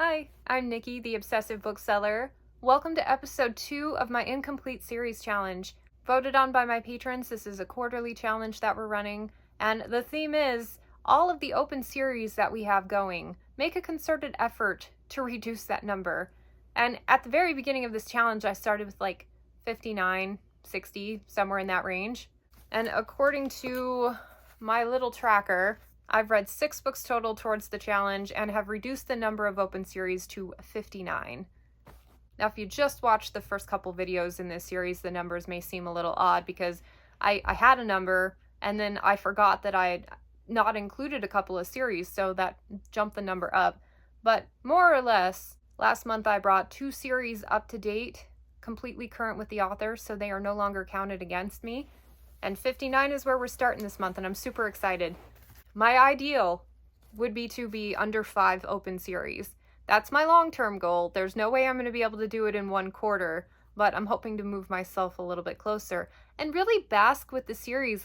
Hi, I'm Niki, the Obsessive Bookseller. Welcome to episode 2 of my Incomplete Series Challenge. Voted on by my patrons, this is a quarterly challenge that we're running, and the theme is all of the open series that we have going. Make a concerted effort to reduce that number. And at the very beginning of this challenge, I started with like 59, 60, somewhere in that range. And according to my little tracker, I've read 6 books total towards the challenge and have reduced the number of open series to 59. Now, if you just watched the first couple videos in this series, the numbers may seem a little odd because I had a number and then I forgot that I had not included a couple of series, so that jumped the number up. But more or less, last month I brought 2 series up to date, completely current with the author, so they are no longer counted against me. And 59 is where we're starting this month, and I'm super excited. My ideal would be to be under 5 open series. That's my long-term goal. There's no way I'm going to be able to do it in 1 quarter, but I'm hoping to move myself a little bit closer and really bask with the series.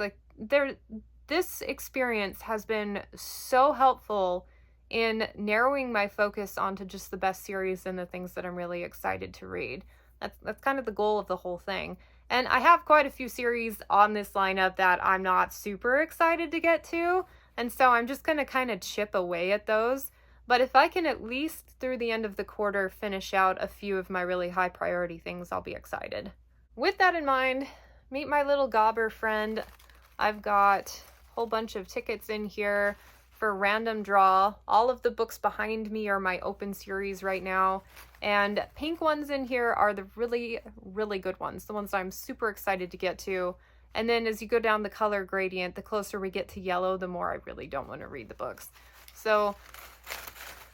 This experience has been so helpful in narrowing my focus onto just the best series and the things that I'm really excited to read. That's kind of the goal of the whole thing. And I have quite a few series on this lineup that I'm not super excited to get to. And so I'm just going to kind of chip away at those. But if I can at least through the end of the quarter finish out a few of my really high priority things, I'll be excited. With that in mind, meet my little gobber friend. I've got a whole bunch of tickets in here for random draw. All of the books behind me are my open series right now. And pink ones in here are the really, really good ones. The ones I'm super excited to get to. And then as you go down the color gradient, the closer we get to yellow, the more I really don't want to read the books. So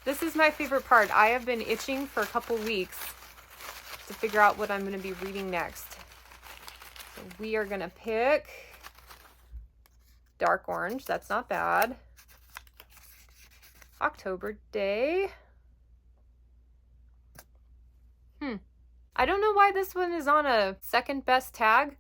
this is my favorite part. I have been itching for a couple weeks to figure out what I'm going to be reading next. So we are going to pick dark orange. That's not bad. October Day. I don't know why this one is on a second best tag.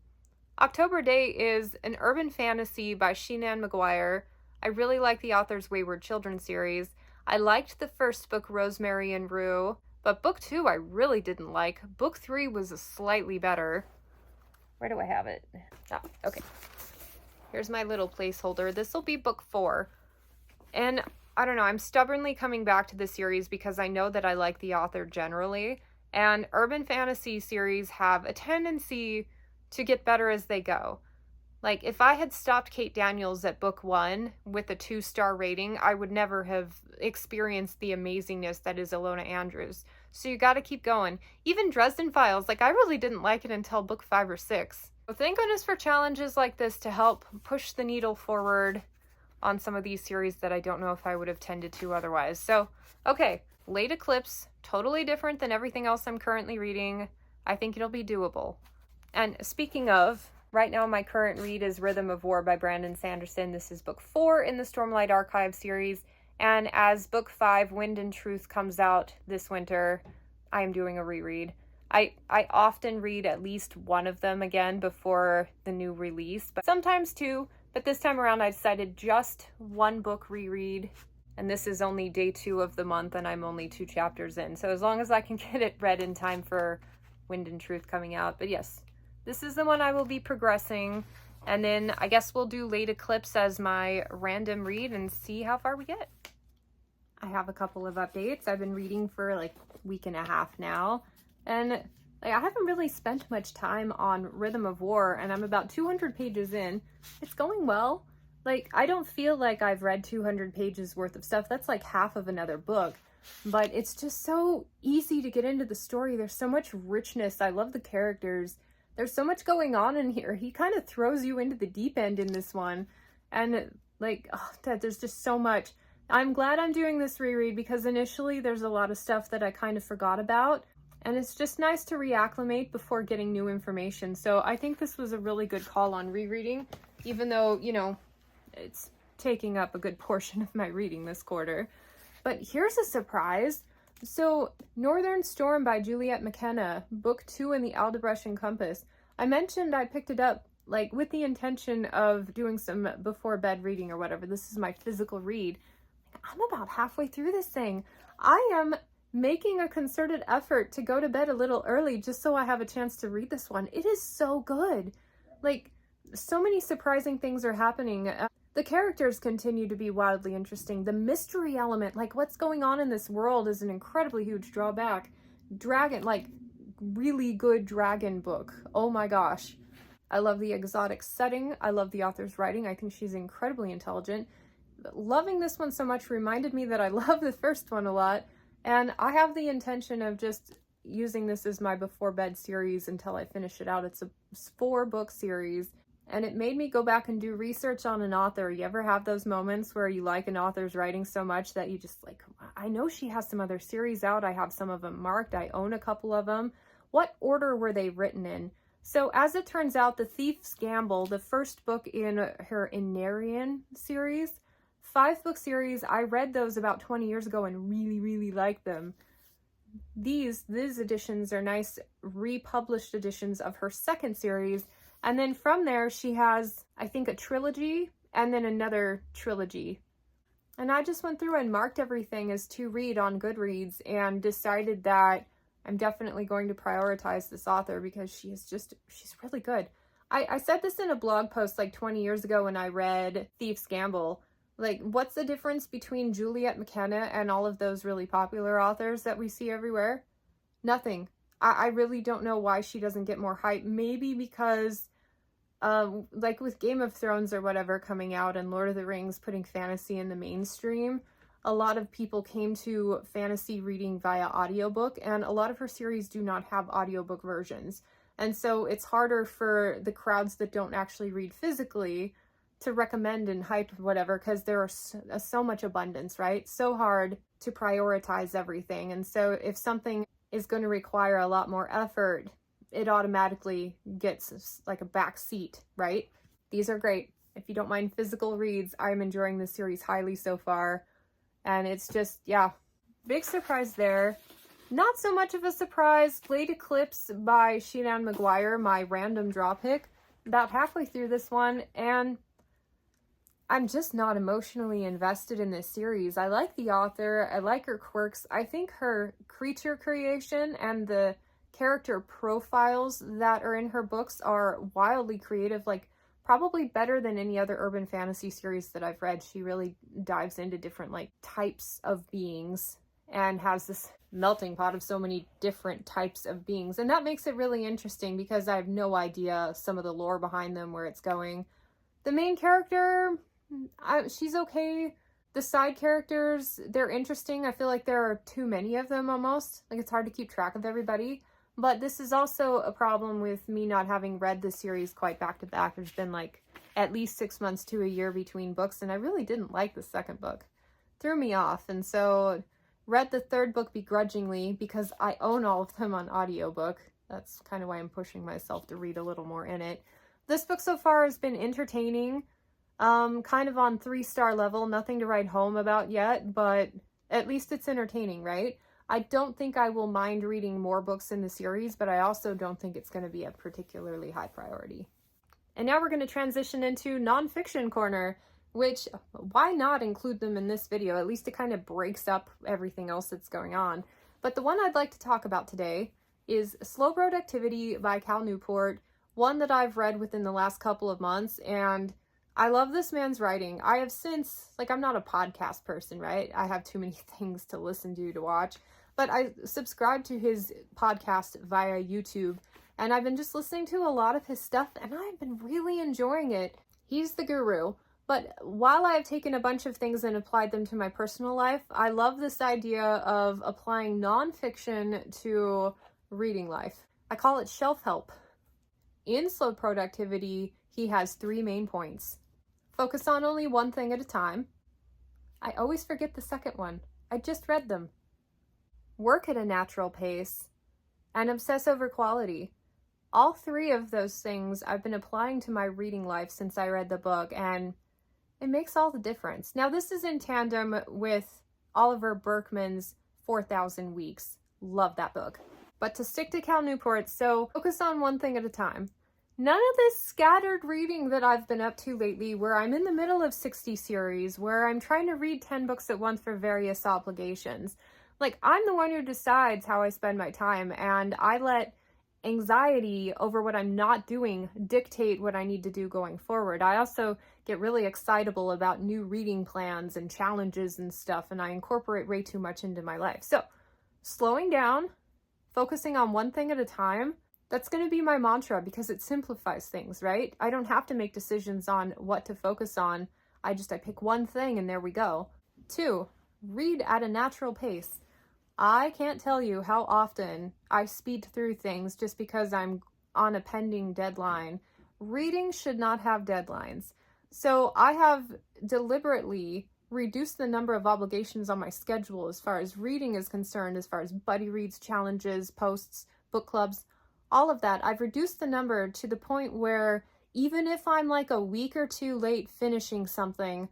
October Day is an urban fantasy by Shenan McGuire. I really like the author's Wayward Children series. I liked the first book, Rosemary and Rue, but book 2 I really didn't like. Book 3 was slightly better. Where do I have it? Oh, okay. Here's my little placeholder. This will be book 4. And I don't know, I'm stubbornly coming back to the series because I know that I like the author generally. And urban fantasy series have a tendency to get better as they go. Like, if I had stopped Kate Daniels at book 1 with a 2-star rating, I would never have experienced the amazingness that is Ilona Andrews. So you got to keep going. Even Dresden Files, like, I really didn't like it until book 5 or 6. So thank goodness for challenges like this to help push the needle forward on some of these series that I don't know if I would have tended to otherwise. So, okay, Late Eclipse, totally different than everything else I'm currently reading. I think it'll be doable. And speaking of, right now my current read is Rhythm of War by Brandon Sanderson. This is book 4 in the Stormlight Archive series. And as book 5, Wind and Truth, comes out this winter, I am doing a reread. I often read at least one of them again before the new release, but sometimes 2. But this time around I decided just 1 book reread. And this is only day 2 of the month and I'm only 2 chapters in. So as long as I can get it read in time for Wind and Truth coming out. But yes, this is the one I will be progressing, and then I guess we'll do Late Eclipse as my random read and see how far we get. I have a couple of updates. I've been reading for like a week and a half now, and I haven't really spent much time on Rhythm of War, and I'm about 200 pages in. It's going well. Like, I don't feel like I've read 200 pages worth of stuff. That's like half of another book. But it's just so easy to get into the story. There's so much richness. I love the characters. There's so much going on in here. He kind of throws you into the deep end in this one. And like, oh, there's just so much. I'm glad I'm doing this reread because initially there's a lot of stuff that I kind of forgot about. And it's just nice to reacclimate before getting new information. So I think this was a really good call on rereading, even though, you know, it's taking up a good portion of my reading this quarter. But here's a surprise. So Northern Storm by Juliet McKenna, book 2 in the Aldebrecht Compass. I mentioned I picked it up like with the intention of doing some before bed reading or whatever. This is my physical read. I'm about halfway through this thing. I am making a concerted effort to go to bed a little early just so I have a chance to read this one. It is so good. Like, so many surprising things are happening. The characters continue to be wildly interesting. The mystery element, like what's going on in this world, is an incredibly huge drawback. Dragon, like really good dragon book. Oh my gosh. I love the exotic setting. I love the author's writing. I think she's incredibly intelligent. Loving this one so much reminded me that I love the first one a lot. And I have the intention of just using this as my before bed series until I finish it out. It's a 4-book series. And it made me go back and do research on an author. You ever have those moments where you like an author's writing so much that you just like, I know she has some other series out. I have some of them marked. I own a couple of them. What order were they written in? So as it turns out, The Thief's Gamble, the first book in her Inarian series, 5-book series, I read those about 20 years ago and really, really liked them. These editions are nice republished editions of her second series. And then from there, she has, I think, a trilogy and then another trilogy. And I just went through and marked everything as to read on Goodreads and decided that I'm definitely going to prioritize this author because she's really good. I said this in a blog post like 20 years ago when I read Thief's Gamble. Like, what's the difference between Juliet McKenna and all of those really popular authors that we see everywhere? Nothing. I really don't know why she doesn't get more hype. Maybe because, like with Game of Thrones or whatever coming out and Lord of the Rings putting fantasy in the mainstream, a lot of people came to fantasy reading via audiobook, and a lot of her series do not have audiobook versions. And so it's harder for the crowds that don't actually read physically to recommend and hype whatever, because there are so much abundance, right? So hard to prioritize everything. And so if something is going to require a lot more effort, it automatically gets like a back seat, right? These are great. If you don't mind physical reads, I'm enjoying this series highly so far. And it's just, yeah, big surprise there. Not so much of a surprise, Late Eclipse by Shanann Maguire, my random draw pick, about halfway through this one, and I'm just not emotionally invested in this series. I like the author, I like her quirks. I think her creature creation and the character profiles that are in her books are wildly creative, like probably better than any other urban fantasy series that I've read. She really dives into different like types of beings and has this melting pot of so many different types of beings. And that makes it really interesting because I have no idea some of the lore behind them, where it's going. The main character, she's okay. The side characters, they're interesting. I feel like there are too many of them almost. Like, it's hard to keep track of everybody. But this is also a problem with me not having read the series quite back to back. There's been like at least 6 months to a year between books, and I really didn't like the second book. Threw me off, and so read the third book begrudgingly because I own all of them on audiobook. That's kind of why I'm pushing myself to read a little more in it. This book so far has been entertaining. Kind of on 3-star level, nothing to write home about yet, but at least it's entertaining, right? I don't think I will mind reading more books in the series, but I also don't think it's going to be a particularly high priority. And now we're going to transition into nonfiction corner, which, why not include them in this video? At least it kind of breaks up everything else that's going on. But the one I'd like to talk about today is Slow Productivity by Cal Newport, one that I've read within the last couple of months, and I love this man's writing. I have since, like, I'm not a podcast person, right? I have too many things to listen to watch, but I subscribe to his podcast via YouTube, and I've been just listening to a lot of his stuff, and I've been really enjoying it. He's the guru, but while I've taken a bunch of things and applied them to my personal life, I love this idea of applying nonfiction to reading life. I call it shelf help. In Slow Productivity, he has 3 main points. Focus on only one thing at a time. I always forget the second one. I just read them. Work at a natural pace. And obsess over quality. All 3 of those things I've been applying to my reading life since I read the book, and it makes all the difference. Now, this is in tandem with Oliver Burkeman's 4,000 Weeks. Love that book. But to stick to Cal Newport, so focus on one thing at a time. None of this scattered reading that I've been up to lately, where I'm in the middle of 60 series, where I'm trying to read 10 books at once for various obligations. Like, I'm the one who decides how I spend my time, and I let anxiety over what I'm not doing dictate what I need to do going forward. I also get really excitable about new reading plans and challenges and stuff, and I incorporate way too much into my life. So, slowing down, focusing on one thing at a time, that's going to be my mantra because it simplifies things, right? I don't have to make decisions on what to focus on. I pick one thing and there we go. 2, read at a natural pace. I can't tell you how often I speed through things just because I'm on a pending deadline. Reading should not have deadlines. So I have deliberately reduced the number of obligations on my schedule as far as reading is concerned, as far as buddy reads, challenges, posts, book clubs, all of that. I've reduced the number to the point where even if I'm like a week or 2 late finishing something,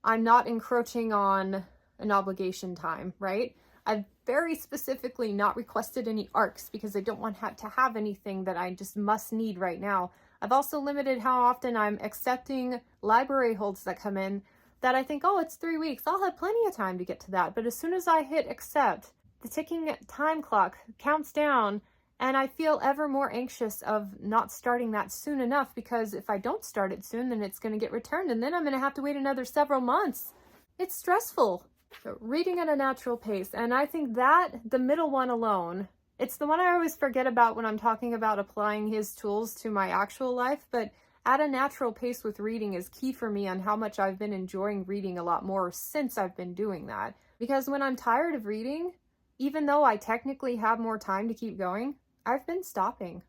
I'm not encroaching on an obligation time, right? I've very specifically not requested any ARCs because I don't want to have anything that I just must need right now. I've also limited how often I'm accepting library holds that come in that I think, oh, it's 3 weeks. I'll have plenty of time to get to that. But as soon as I hit accept, the ticking time clock counts down and I feel ever more anxious of not starting that soon enough because if I don't start it soon, then it's going to get returned and then I'm going to have to wait another several months. It's stressful. So reading at a natural pace. And I think that the middle one alone, it's the one I always forget about when I'm talking about applying his tools to my actual life, but at a natural pace with reading is key for me on how much I've been enjoying reading a lot more since I've been doing that. Because when I'm tired of reading, even though I technically have more time to keep going, I've been stopping.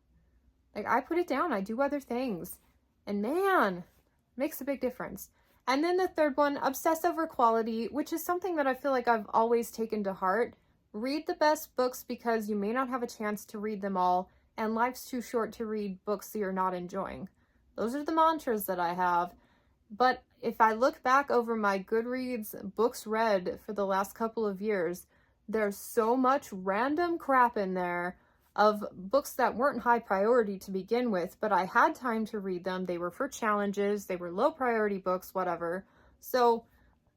Like I put it down, I do other things. And man, it makes a big difference. And then the third one, obsess over quality, which is something that I feel like I've always taken to heart. Read the best books because you may not have a chance to read them all, and life's too short to read books that you're not enjoying. Those are the mantras that I have. But if I look back over my Goodreads books read for the last couple of years, there's so much random crap in there of books that weren't high priority to begin with, but I had time to read them. They were for challenges, they were low priority books, whatever. So,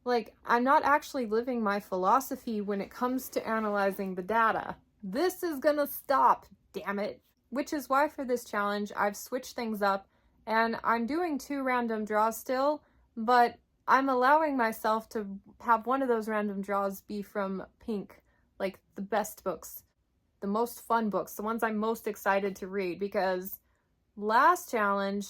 like, I'm not actually living my philosophy when it comes to analyzing the data. This is gonna stop, damn it. Which is why for this challenge, I've switched things up and I'm doing 2 random draws still, but I'm allowing myself to have one of those random draws be from Pink, like the best books. The most fun books, the ones I'm most excited to read, because last challenge,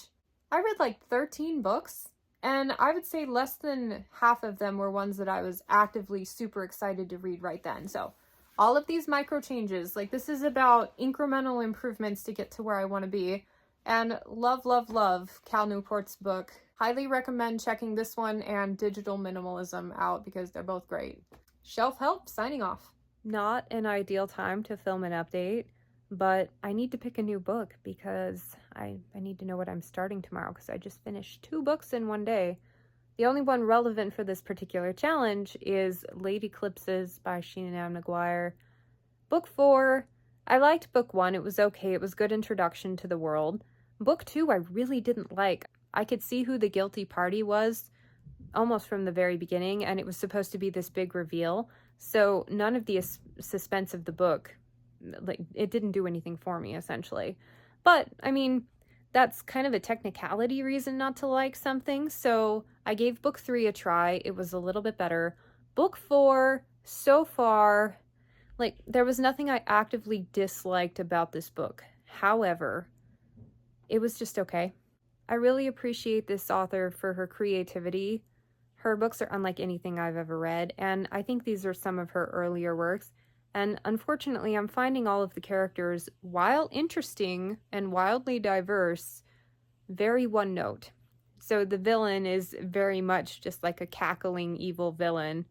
I read like 13 books, and I would say less than half of them were ones that I was actively super excited to read right then. So all of these micro changes, like this is about incremental improvements to get to where I want to be. And love, love, love Cal Newport's book. Highly recommend checking this one and Digital Minimalism out because they're both great. Shelf Help, signing off. Not an ideal time to film an update, but I need to pick a new book because I need to know what I'm starting tomorrow because I just finished 2 books in one day. The only one relevant for this particular challenge is Late Eclipses by Sheena Maguire. Book 4, I liked book 1. It was okay. It was good introduction to the world. Book 2, I really didn't like. I could see who the guilty party was almost from the very beginning, and it was supposed to be this big reveal. So none of the suspense of the book, like, it didn't do anything for me, essentially. But, I mean, that's kind of a technicality reason not to like something. So I gave book 3 a try. It was a little bit better. Book 4, so far, like, there was nothing I actively disliked about this book. However, it was just okay. I really appreciate this author for her creativity. Her books are unlike anything I've ever read, and I think these are some of her earlier works. And unfortunately, I'm finding all of the characters, while interesting and wildly diverse, very one note. So the villain is very much just like a cackling evil villain.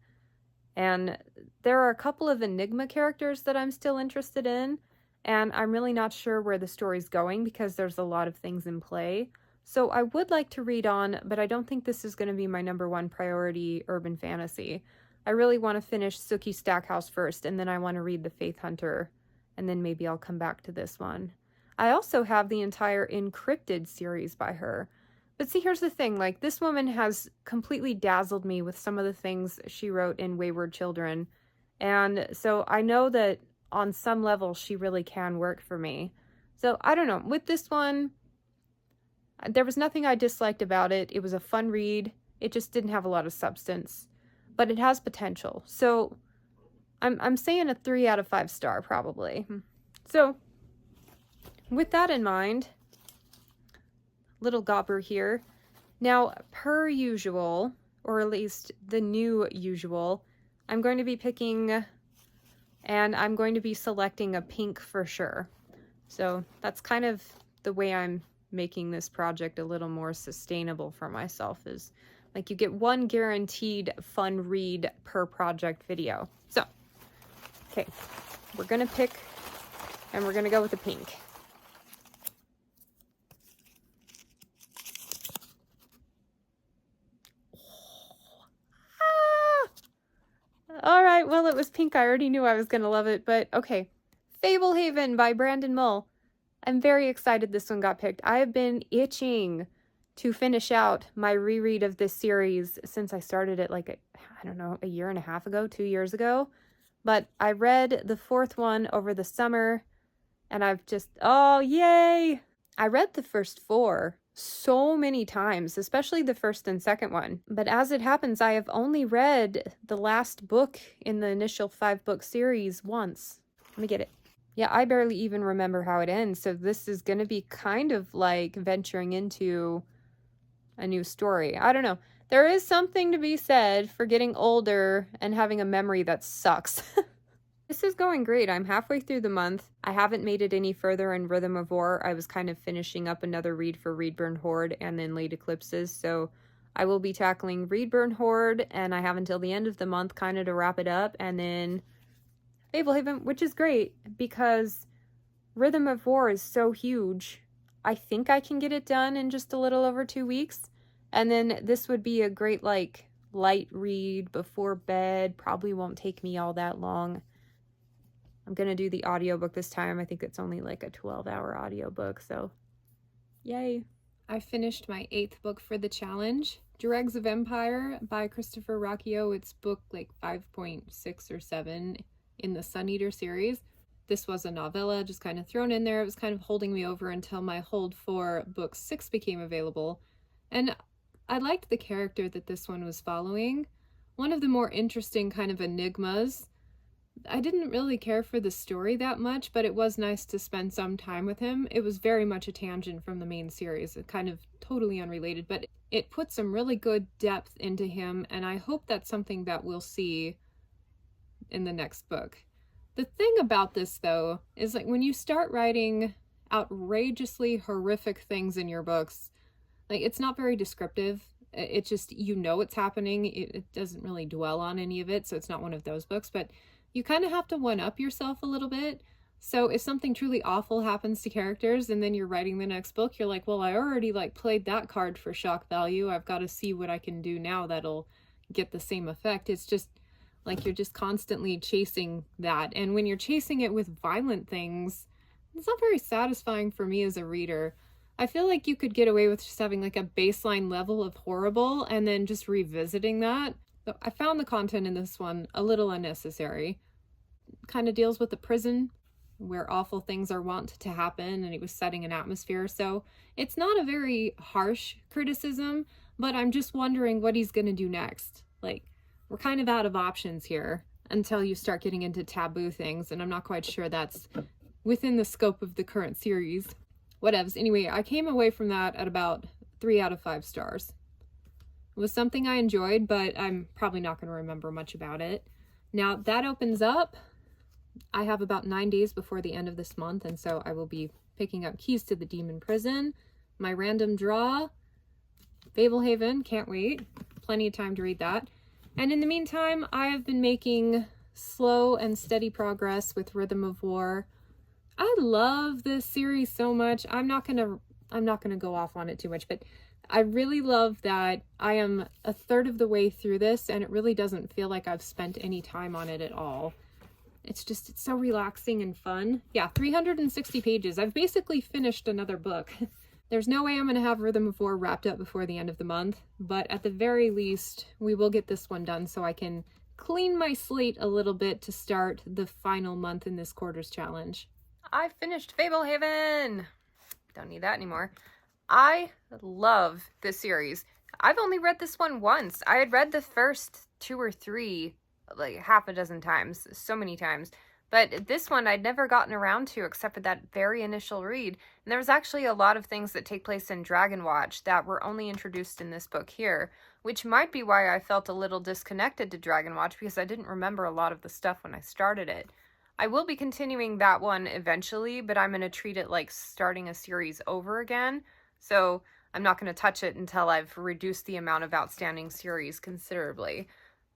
And there are a couple of enigma characters that I'm still interested in, and I'm really not sure where the story's going because there's a lot of things in play. So I would like to read on, but I don't think this is going to be my #1 priority urban fantasy. I really want to finish Sookie Stackhouse first, and then I want to read The Faith Hunter, and then maybe I'll come back to this one. I also have the entire Encrypted series by her. But see, here's the thing, like, this woman has completely dazzled me with some of the things she wrote in Wayward Children, And so I know that on some level she really can work for me. So I don't know. With this one, there was nothing I disliked about it. It was a fun read. It just didn't have a lot of substance, but it has potential. So I'm saying a 3 out of 5 star probably. So with that in mind, little gobber here. Now, per usual, or at least the new usual, I'm going to be picking and I'm going to be selecting a pink for sure. So that's kind of the way I'm making this project a little more sustainable for myself, is like you get one guaranteed fun read per project video. So, okay, we're gonna pick and we're gonna go with the pink. All right, well, it was pink. I already knew I was gonna love it, but okay. Fablehaven by Brandon Mull. I'm very excited this one got picked. I have been itching to finish out my reread of this series since I started it like, I don't know, a year and a half ago, 2 years ago. But I read the 4th one over the summer and I've just, oh, yay! I read the first 4 so many times, especially the 1st and 2nd one. But as it happens, I have only read the last book in the initial 5-book series once. Let me get it. Yeah, I barely even remember how it ends, so this is going to be kind of like venturing into a new story. I don't know. There is something to be said for getting older and having a memory that sucks. This is going great. I'm halfway through the month. I haven't made it any further in Rhythm of War. I was kind of finishing up another read for Reedburn Horde and then Late Eclipses, so I will be tackling Reedburn Horde, and I have until the end of the month kind of to wrap it up, and then Fablehaven, which is great because Rhythm of War is so huge. I think I can get it done in just a little over 2 weeks. And then this would be a great, like, light read before bed. Probably won't take me all that long. I'm going to do the audiobook this time. I think it's only like a 12-hour audiobook, so yay. I finished my 8th book for the challenge, Dregs of Empire by Christopher Rocchio. It's book like 5.6 or 7 in the Sun Eater series. This was a novella just kind of thrown in there. It was kind of holding me over until my hold for book 6 became available. And I liked the character that this one was following. One of the more interesting kind of enigmas. I didn't really care for the story that much, but it was nice to spend some time with him. It was very much a tangent from the main series, kind of totally unrelated, but it put some really good depth into him, and I hope that's something that we'll see in the next book. The thing about this, though, is like when you start writing outrageously horrific things in your books, like it's not very descriptive. It just, you know it's happening. It doesn't really dwell on any of it, so it's not one of those books, but you kind of have to one-up yourself a little bit. So if something truly awful happens to characters and then you're writing the next book, you're like, well, I already like played that card for shock value. I've got to see what I can do now that'll get the same effect. It's just like you're just constantly chasing that. And when you're chasing it with violent things, it's not very satisfying for me as a reader. I feel like you could get away with just having like a baseline level of horrible and then just revisiting that. But I found the content in this one a little unnecessary. Kind of deals with the prison where awful things are wont to happen, and it was setting an atmosphere. So it's not a very harsh criticism, but I'm just wondering what he's going to do next. Like, we're kind of out of options here until you start getting into taboo things, and I'm not quite sure that's within the scope of the current series. Whatevs. Anyway, I came away from that at about 3 out of 5 stars. It was something I enjoyed, but I'm probably not going to remember much about it. Now, that opens up. I have about 9 days before the end of this month, and so I will be picking up Keys to the Demon Prison, my random draw, Fablehaven, can't wait. Plenty of time to read that. And in the meantime, I have been making slow and steady progress with Rhythm of War. I love this series so much. I'm not gonna go off on it too much, but I really love that I am a third of the way through this, and it really doesn't feel like I've spent any time on it at all. It's so relaxing and fun. Yeah, 360 pages. I've basically finished another book. There's no way I'm going to have Rhythm of War wrapped up before the end of the month, but at the very least, we will get this one done so I can clean my slate a little bit to start the final month in this quarter's challenge. I finished Fablehaven. Don't need that anymore. I love this series. I've only read this one once. I had read the first 2 or 3 like half a dozen times, so many times. But this one I'd never gotten around to except for that very initial read. And there was actually a lot of things that take place in Dragon Watch that were only introduced in this book here, which might be why I felt a little disconnected to Dragon Watch, because I didn't remember a lot of the stuff when I started it. I will be continuing that one eventually, but I'm going to treat it like starting a series over again. So I'm not going to touch it until I've reduced the amount of outstanding series considerably.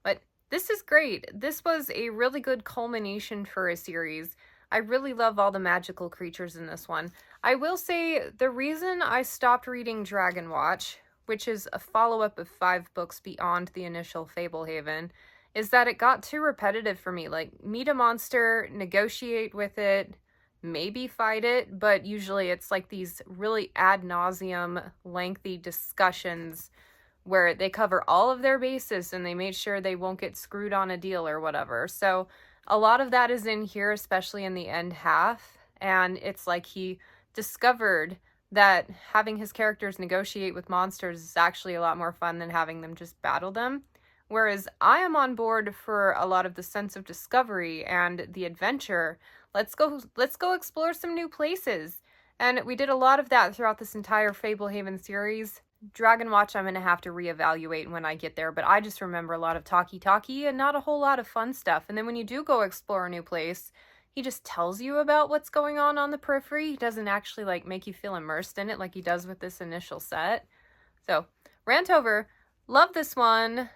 But this is great. This was a really good culmination for a series. I really love all the magical creatures in this one. I will say the reason I stopped reading Dragon Watch, which is a follow-up of 5 books beyond the initial Fablehaven, is that it got too repetitive for me. Like, meet a monster, negotiate with it, maybe fight it, but usually it's like these really ad nauseum, lengthy discussions where they cover all of their bases and they made sure they won't get screwed on a deal or whatever. So a lot of that is in here, especially in the end half, and it's like he discovered that having his characters negotiate with monsters is actually a lot more fun than having them just battle them. Whereas I am on board for a lot of the sense of discovery and the adventure. Let's go explore some new places. And we did a lot of that throughout this entire Fablehaven series. Dragon Watch I'm going to have to reevaluate when I get there, but I just remember a lot of talky and not a whole lot of fun stuff. And then when you do go explore a new place, he just tells you about what's going on the periphery. He doesn't actually like make you feel immersed in it like he does with this initial set. So, rant over. Love this one.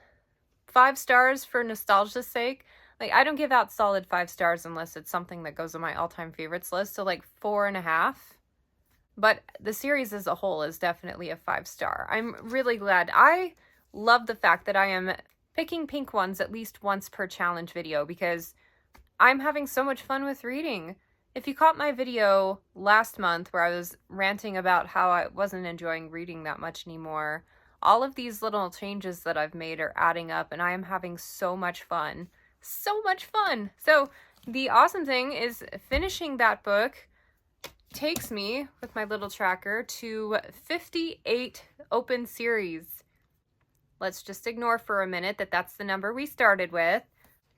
5 stars for nostalgia's sake. Like, I don't give out solid 5 stars unless it's something that goes on my all-time favorites list, so like 4.5. But the series as a whole is definitely a 5 star. I'm really glad. I love the fact that I am picking pink ones at least once per challenge video because I'm having so much fun with reading. If you caught my video last month where I was ranting about how I wasn't enjoying reading that much anymore, all of these little changes that I've made are adding up and I am having so much fun. So much fun! So the awesome thing is finishing that book takes me, with my little tracker, to 58 open series. Let's just ignore for a minute that that's the number we started with.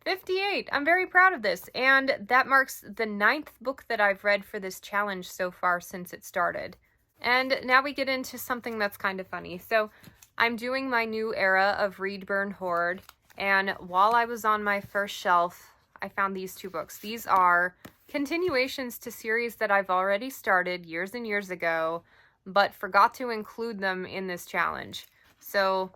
58! I'm very proud of this, and that marks the 9th book that I've read for this challenge so far since it started. And now we get into something that's kind of funny. So I'm doing my new era of Read, Burn, Hoard, and while I was on my first shelf, I found these 2 books. These are continuations to series that I've already started years and years ago, but forgot to include them in this challenge. So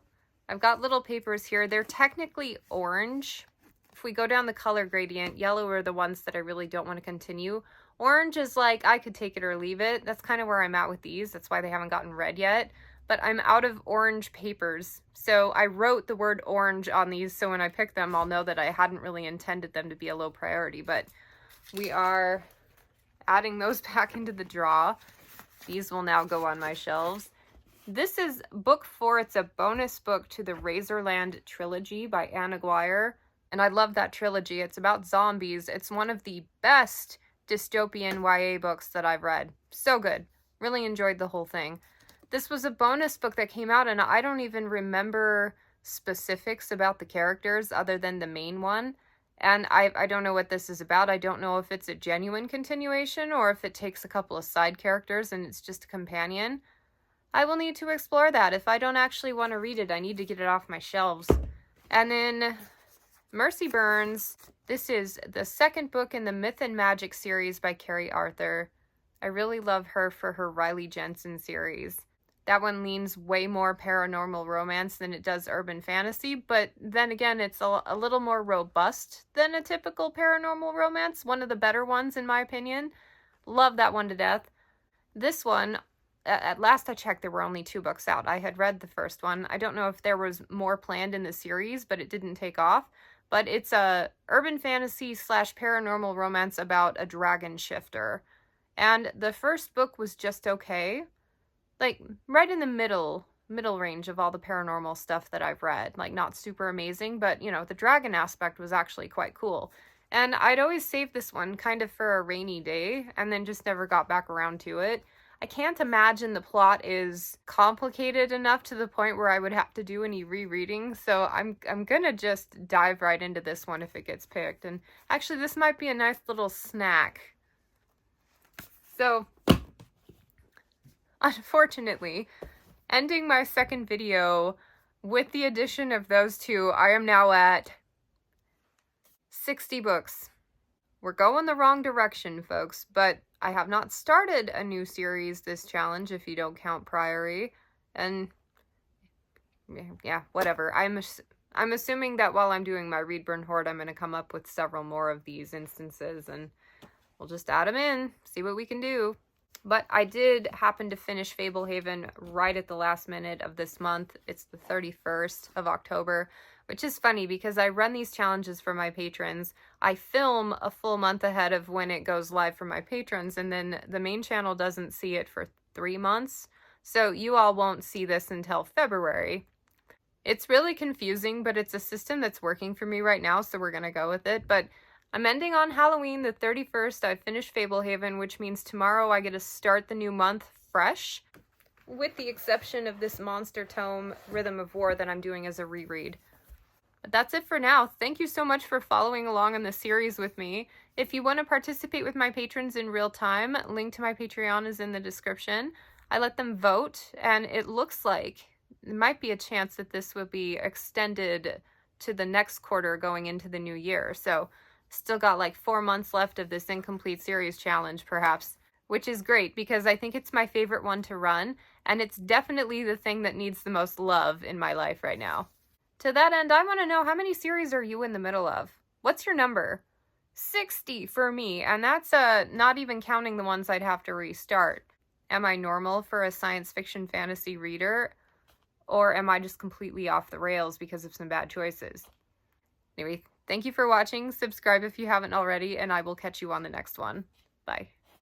I've got little papers here. They're technically orange. If we go down the color gradient, yellow are the ones that I really don't want to continue. Orange is like, I could take it or leave it. That's kind of where I'm at with these. That's why they haven't gotten read yet. But I'm out of orange papers. So I wrote the word orange on these, so when I pick them, I'll know that I hadn't really intended them to be a low priority. But we are adding those back into the draw. These will now go on my shelves. This is book 4. It's a bonus book to the Razorland trilogy by Anne Aguirre. And I love that trilogy. It's about zombies. It's one of the best dystopian YA books that I've read. So good. Really enjoyed the whole thing. This was a bonus book that came out, and I don't even remember specifics about the characters other than the main one. And I don't know what this is about. I don't know if it's a genuine continuation or if it takes a couple of side characters and it's just a companion. I will need to explore that. If I don't actually want to read it, I need to get it off my shelves. And then Mercy Burns. This is the 2nd book in the Myth and Magic series by Carrie Arthur. I really love her for her Riley Jensen series. That one leans way more paranormal romance than it does urban fantasy, but then again, it's a little more robust than a typical paranormal romance. One of the better ones, in my opinion. Love that one to death. This one, at last I checked, there were only 2 books out. I had read the first one. I don't know if there was more planned in the series, but it didn't take off. But it's a urban fantasy / paranormal romance about a dragon shifter. And the first book was just okay. Like, right in the middle, middle range of all the paranormal stuff that I've read. Like, not super amazing, but, you know, the dragon aspect was actually quite cool. And I'd always saved this one kind of for a rainy day, and then just never got back around to it. I can't imagine the plot is complicated enough to the point where I would have to do any rereading, so I'm gonna just dive right into this one if it gets picked. And actually, this might be a nice little snack. So, unfortunately, ending my second video with the addition of those two, I am now at 60 books. We're going the wrong direction, folks, but I have not started a new series this challenge, if you don't count Priory, and yeah, whatever. I'm assuming that while I'm doing my Read Burn Hoard, I'm going to come up with several more of these instances, and we'll just add them in, see what we can do. But I did happen to finish Fablehaven right at the last minute of this month. It's the 31st of October, which is funny because I run these challenges for my patrons. I film a full month ahead of when it goes live for my patrons, and then the main channel doesn't see it for 3 months. So you all won't see this until February. It's really confusing, but it's a system that's working for me right now, so we're going to go with it. But I'm ending on Halloween the 31st. I finished Fablehaven, which means tomorrow I get to start the new month fresh, with the exception of this monster tome, Rhythm of War, that I'm doing as a reread. But that's it for now. Thank you so much for following along on the series with me. If you want to participate with my patrons in real time, link to my Patreon is in the description. I let them vote, and it looks like there might be a chance that this will be extended to the next quarter going into the new year. So still got like 4 months left of this incomplete series challenge, perhaps, which is great because I think it's my favorite one to run, and it's definitely the thing that needs the most love in my life right now. To that end, I want to know, how many series are you in the middle of? What's your number? 60 for me, and that's not even counting the ones I'd have to restart. Am I normal for a science fiction fantasy reader, or am I just completely off the rails because of some bad choices? Anyway, thank you for watching. Subscribe if you haven't already, and I will catch you on the next one. Bye.